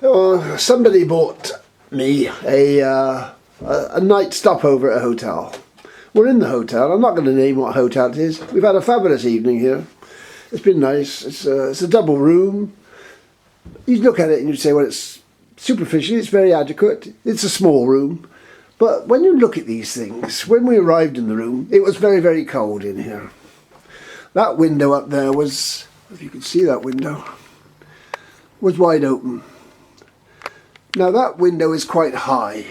Oh, somebody bought me a night stopover at a hotel. We're in the hotel. I'm not going to name what hotel it is. We've had a fabulous evening here. It's been nice. It's a double room. You look at it and you say, well, it's superficially, it's very adequate. It's a small room. But when you look at these things, when we arrived in the room, it was very, very cold in here. That window up there was, if you could see that window, was wide open. Now that window is quite high,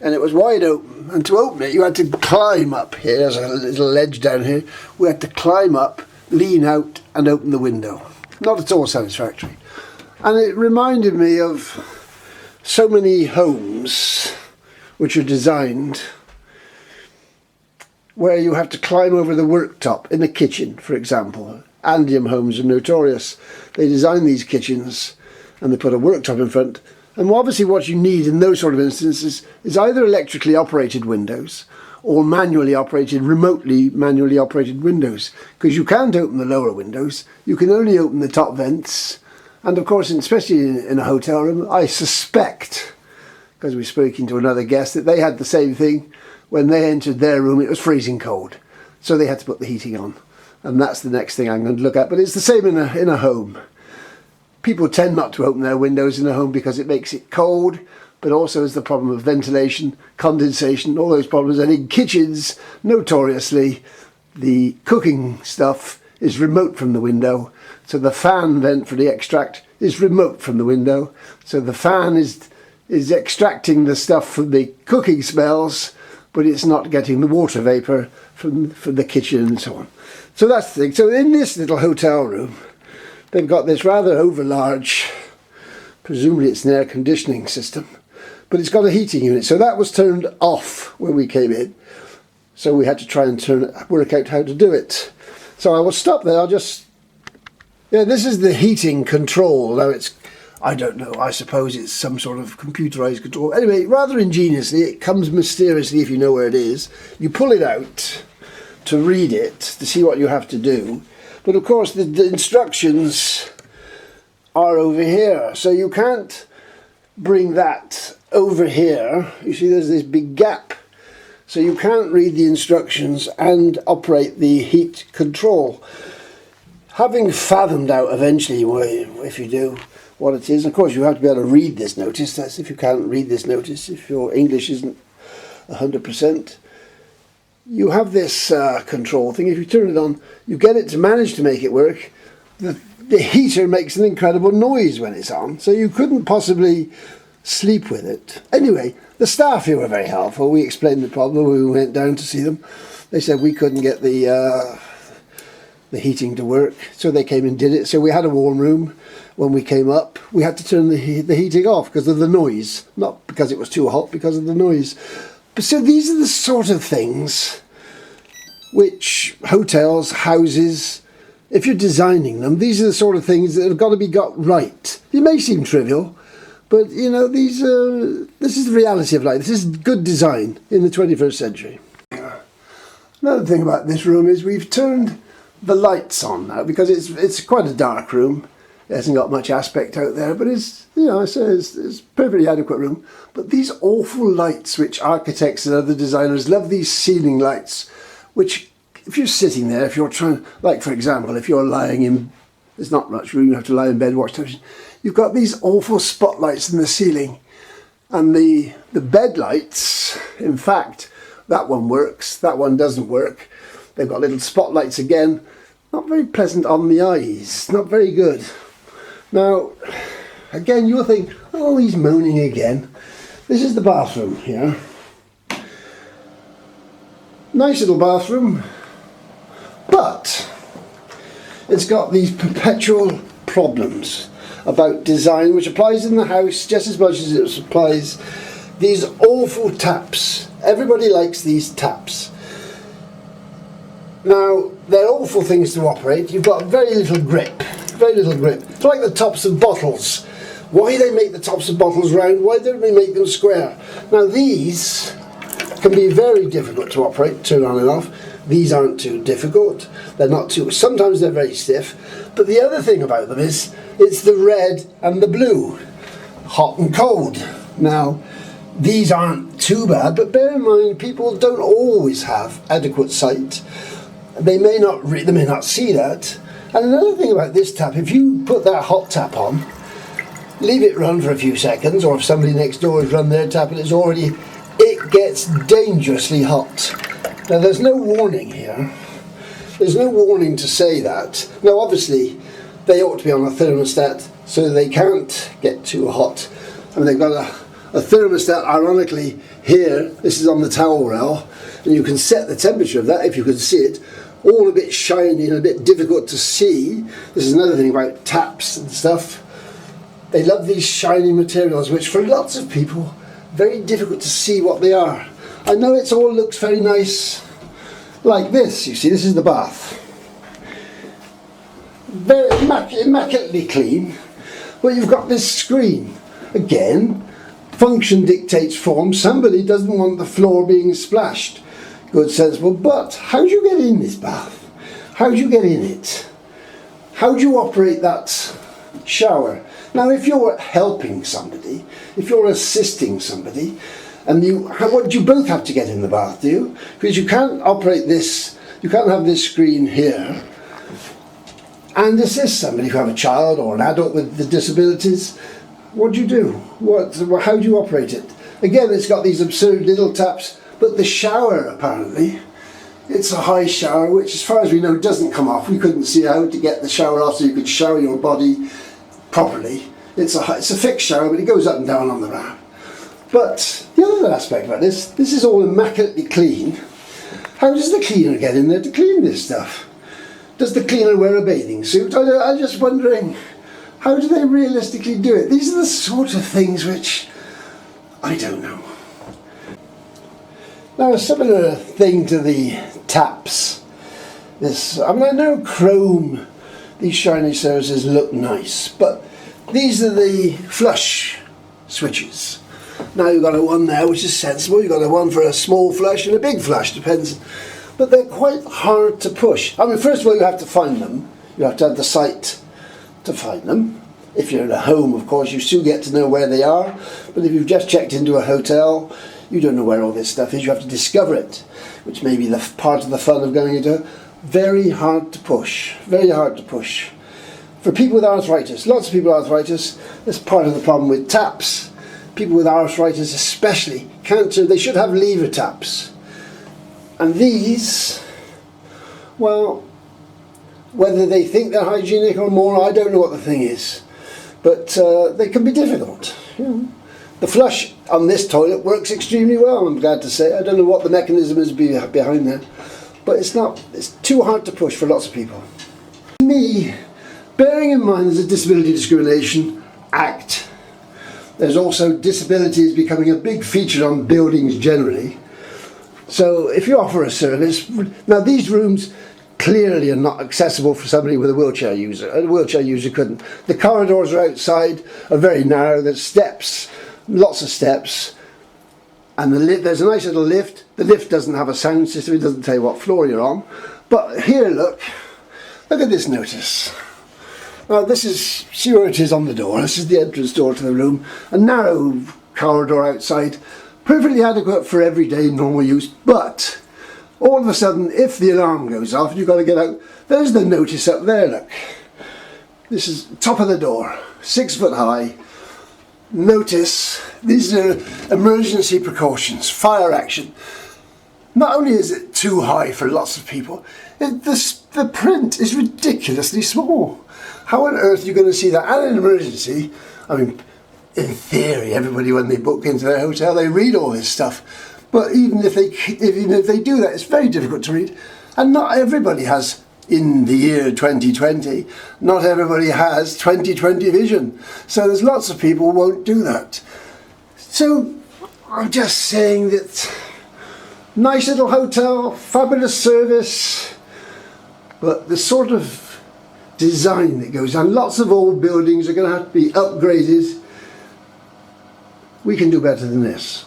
and it was wide open, and to open it you had to climb up here. There's a little ledge down here. We had to climb up, lean out and open the window. Not at all satisfactory. And it reminded me of so many homes which are designed where you have to climb over the worktop in the kitchen, for example. Andium homes are notorious. They design these kitchens and they put a worktop in front. And obviously what you need in those sort of instances is either electrically operated windows or remotely manually operated windows. Because you can't open the lower windows, you can only open the top vents. And of course, especially in a hotel room, I suspect, because we're speaking to another guest, that they had the same thing. When they entered their room, it was freezing cold. So they had to put the heating on. And that's the next thing I'm going to look at. But it's the same in a home. People tend not to open their windows in a home because it makes it cold, but also there's the problem of ventilation, condensation, all those problems. And in kitchens, notoriously, the cooking stuff is remote from the window. So the fan vent for the extract is remote from the window. So the fan is extracting the stuff from the cooking smells, but it's not getting the water vapour from the kitchen and so on. So that's the thing. So in this little hotel room, they've got this rather overlarge, presumably it's an air conditioning system, but it's got a heating unit. So that was turned off when we came in. So we had to try and work out how to do it. So I will stop there. This is the heating control. Now I don't know, I suppose it's some sort of computerized control. Anyway, rather ingeniously, it comes mysteriously if you know where it is. You pull it out to read it, to see what you have to do. But of course the instructions are over here, so you can't bring that over here. You see there's this big gap, so you can't read the instructions and operate the heat control. Having fathomed out eventually, if you do, what it is, of course you have to be able to read this notice. That's if you can't read this notice, if your English isn't 100%. You have this control thing. If you turn it on, you get it to manage to make it work. The heater makes an incredible noise when it's on, so you couldn't possibly sleep with it. Anyway, the staff here were very helpful. We explained the problem when we went down to see them. They said we couldn't get the heating to work, so they came and did it. So we had a warm room. When we came up, we had to turn the heating off because of the noise, not because it was too hot, because of the noise. But so these are the sort of things which hotels, houses, if you're designing them, these are the sort of things that have got to be got right. It may seem trivial, but you know, this is the reality of life. This is good design in the 21st century. Another thing about this room is we've turned the lights on now because it's quite a dark room. It hasn't got much aspect out there, but it's a perfectly adequate room. But these awful lights, which architects and other designers love, these ceiling lights, which if you're sitting there, if you're trying, like for example, if you're lying in, there's not much room, you have to lie in bed, watch television. You've got these awful spotlights in the ceiling, and the bed lights. In fact, that one works, that one doesn't work. They've got little spotlights again. Not very pleasant on the eyes. Not very good. Now, again, you'll think, oh, he's moaning again. This is the bathroom here. Nice little bathroom, but it's got these perpetual problems about design, which applies in the house just as much as it applies. These awful taps. Everybody likes these taps. Now, they're awful things to operate. You've got very little grip. Very little grip. It's like the tops of bottles. Why they make the tops of bottles round? Why don't they make them square? Now these can be very difficult to operate, turn on and off. These aren't too difficult. They're not too, sometimes they're very stiff. But the other thing about them is it's the red and the blue, hot and cold. Now, these aren't too bad, but bear in mind people don't always have adequate sight. They may not see that. And another thing about this tap, if you put that hot tap on, leave it run for a few seconds, or if somebody next door has run their tap and it gets dangerously hot. Now there's no warning here. There's no warning to say that. Now obviously they ought to be on a thermostat so they can't get too hot. I mean, they've got a thermostat, ironically, here. This is on the towel rail, and you can set the temperature of that if you can see it. All a bit shiny and a bit difficult to see. This is another thing about taps and stuff. They love these shiny materials, which for lots of people, very difficult to see what they are. I know it all looks very nice, like this. You see, this is the bath. Very immaculately clean, but you've got this screen. Again, function dictates form. Somebody doesn't want the floor being splashed. Good, sensible, but how do you get in this bath? How do you get in it? How do you operate that shower? Now, if you're helping somebody, if you're assisting somebody, and you both have to get in the bath, do you? Because you can't operate this, you can't have this screen here and assist somebody. If you have a child or an adult with the disabilities, what do you do? How do you operate it? Again, it's got these absurd little taps, but the shower, apparently, it's a high shower, which as far as we know doesn't come off. We couldn't see how to get the shower off so you could shower your body properly. It's a fixed shower, but it goes up and down on the ramp. But the other aspect about this is all immaculately clean. How does the cleaner get in there to clean this stuff? Does the cleaner wear a bathing suit? I'm just wondering, how do they realistically do it? These are the sort of things which I don't know. Now, a similar thing to the taps. I know chrome, these shiny surfaces look nice, but these are the flush switches. Now you've got a one there which is sensible, you've got a one for a small flush and a big flush, depends. But they're quite hard to push. I mean, first of all, you have to find them. You have to have the sight to find them. If you're in a home, of course, you still get to know where they are. But if you've just checked into a hotel, you don't know where all this stuff is. You have to discover it, which may be the part of the fun of going into it. Very hard to push. Very hard to push. For people with arthritis, lots of people with arthritis, that's part of the problem with taps. People with arthritis especially, they should have lever taps. And these, well, whether they think they're hygienic or more, I don't know what the thing is. But they can be difficult. The flush on this toilet works extremely well, I'm glad to say. I don't know what the mechanism is behind that. But it's too hard to push for lots of people. To me, bearing in mind there's a Disability Discrimination Act, there's also disabilities becoming a big feature on buildings generally. So if you offer a service, now these rooms clearly are not accessible for somebody with a wheelchair user. A wheelchair user couldn't. The corridors are outside, are very narrow, there's steps, lots of steps, and there's a nice little lift. The lift doesn't have a sound system, it doesn't tell you what floor you're on. But here, look at this notice. Now see where it is on the door. This is the entrance door to the room. A narrow corridor outside, perfectly adequate for everyday normal use, but all of a sudden, if the alarm goes off and you've got to get out, there's the notice up there, look. This is top of the door, 6 foot high. Notice, these are emergency precautions, fire action. Not only is it too high for lots of people, the print is ridiculously small. How on earth are you going to see that? And in an emergency, I mean, in theory, everybody when they book into their hotel, they read all this stuff. But even if they do that, it's very difficult to read. And not everybody has, in the year 2020, not everybody has 20/20 vision. So there's lots of people who won't do that. So I'm just saying that nice little hotel, fabulous service, but the sort of design that goes on, lots of old buildings are going to have to be upgraded. We can do better than this.